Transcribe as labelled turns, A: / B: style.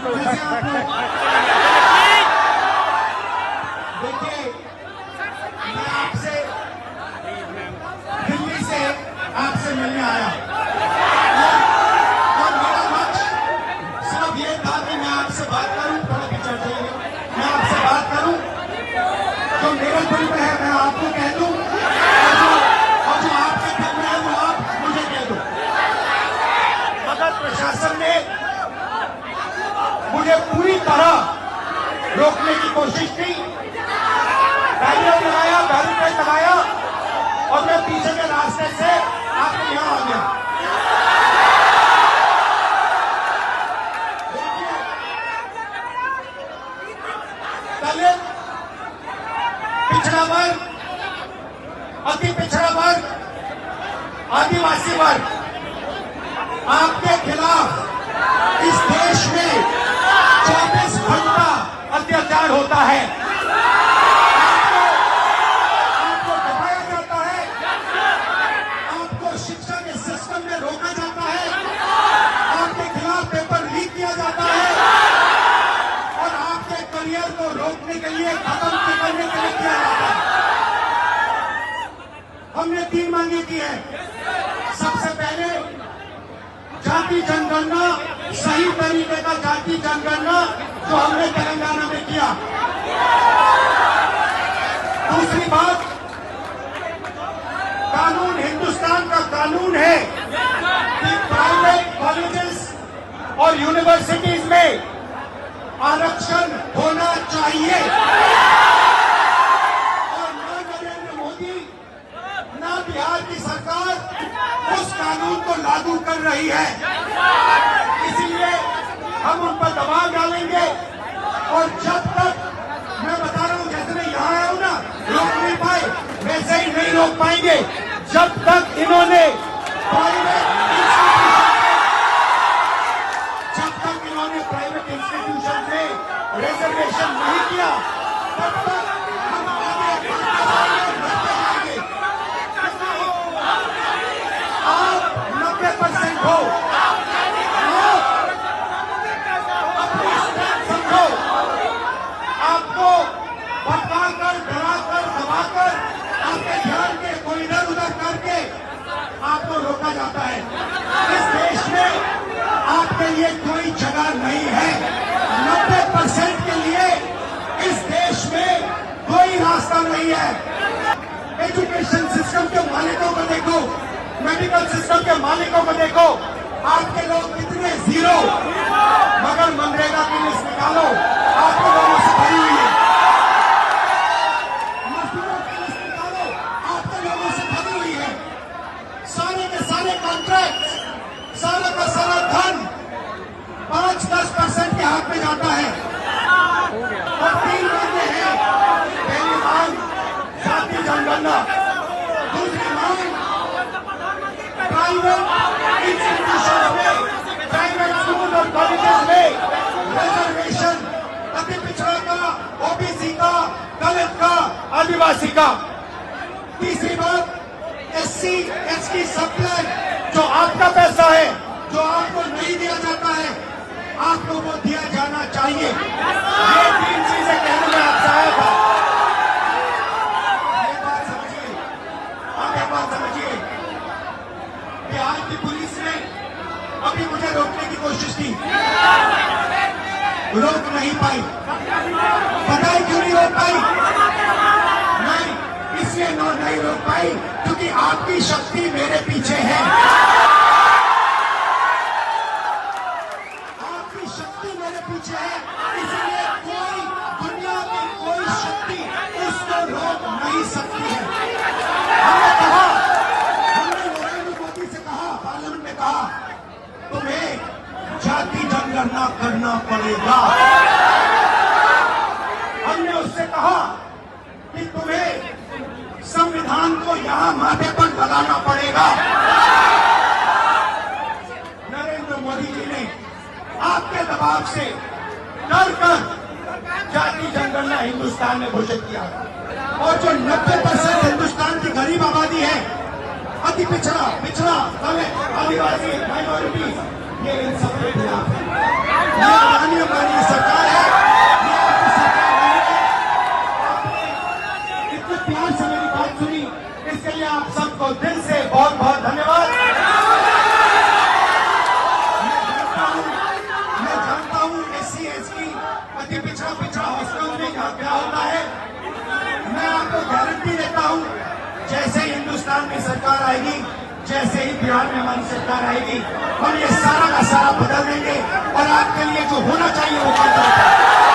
A: देखिए, मैं आपसे दिल्ली से आपसे मिलने आया और मेरा लक्ष्य सिर्फ ये था कि मैं आपसे बात करूं, थोड़ा पिक्चर चाहिए, मैं आपसे बात करूं, जो मेरे दिल में है मैं आपको कह दूं और जो आपके दिल में है वो आप मुझे कह दो। मगर प्रशासन ने मुझे पूरी तरह रोकने की कोशिश की, बैरियर लगाया और मैं पीछे के रास्ते से आपके यहां आ गया। दलित, पिछड़ा वर्ग, अति पिछड़ा वर्ग, आदिवासी वर्ग, आपके खिलाफ इस देश में 24 घंटा अत्याचार होता है। आपको दबाया जाता है, आपको शिक्षा के सिस्टम में रोका जाता है, आपके खिलाफ पेपर लीक किया जाता है और आपके करियर को रोकने के लिए, खत्म करने के लिए किया जाता है। हमने 3 मांगे की है। सबसे पहले जाति जनगणना, सही तरीके का जाति जनगणना जो हमने तेलंगाना में किया। दूसरी बात, कानून हिंदुस्तान का कानून है कि प्राइवेट कॉलेजेस और यूनिवर्सिटीज में आरक्षण होना चाहिए और न नरेंद्र मोदी न बिहार की सरकार उस कानून को लागू कर रही है। इसीलिए हम उन पर दबाव डालेंगे और जब तक, मैं बता रहा हूं, जैसे मैं यहां आया हूं ना, रोक नहीं पाए, वैसे ही नहीं रोक पाएंगे जब तक इन्होंने प्राइवेट इंस्टीट्यूशन में रिजर्वेशन नहीं किया, तब तक हम आगे बढ़ते जाएंगे। आप 90% हो, अपनी स्टैंड समझो। आपको भटकाकर, डराकर, दबाकर, आपके ध्यान के कोई इधर उधर करके आपको रोका जाता है। इस देश में आपके लिए कोई जगह नहीं है। 90% के लिए इस देश में कोई रास्ता नहीं है। एजुकेशन सिस्टम के मालिकों को देखो, मेडिकल सिस्टम के मालिकों को देखो, आपके लोग कितने जीरो, मगर मनरेगा की लिस्ट निकालो, आपके लोगों से भरी हुई है। मजदूरों की लिस्ट निकालो, आपके लोगों से भरी हुई है। सारे के सारे कॉन्ट्रैक्ट, सारा का सारा धन 5-10% के हाथ में जाता है और 3 मांगे हैं। पहली मांग जाति जनगणना, दूसरी मांग प्राइवेट इंस्टीट्यूशन में, प्राइवेट स्कूल और कॉलेजेस में रिजर्वेशन, अति पिछड़ा का, ओबीसी का, दलित का, आदिवासी का। तीसरी बात, SC, ST सप्लाई, जो आपका पैसा है, जो आपको नहीं दिया जाता है, आपको वो दिया जाना चाहिए। ये 3 चीजें कहने में आपसे आया था। ये बात समझिए, आप एक बात समझिए, बिहार की पुलिस ने अभी मुझे रोकने की कोशिश की, रोक नहीं पाई। पता है क्यों नहीं रोक पाई? नहीं, इसलिए नहीं रोक पाई क्योंकि आपकी शक्ति मेरे पीछे है। आपकी शक्ति मेरे पीछे है, इसलिए कोई, दुनिया की कोई शक्ति उसको रोक नहीं सकती है। हमने कहा, हमने नरेंद्र मोदी से कहा, पार्लियामेंट में कहा, तुम्हें जाति जनगणना करना पड़ेगा। हमने उससे कहा कि तुम्हें संविधान को यहां माथे पर लगाना पड़ेगा। नरेंद्र मोदी जी ने आपके दबाव से डर कर जाति जनगणना हिंदुस्तान में घोषित किया और जो 90% हिंदुस्तान की गरीब आबादी है, अति पिछड़ा, दलित, आदिवासी, माइनॉरिटी, ये इन सब के खिलाफ है। हिंदुस्तान में सरकार आएगी, जैसे ही बिहार में हमारी सरकार आएगी, हम ये सारा का सारा बदल देंगे और आपके लिए जो होना चाहिए वो कर देंगे।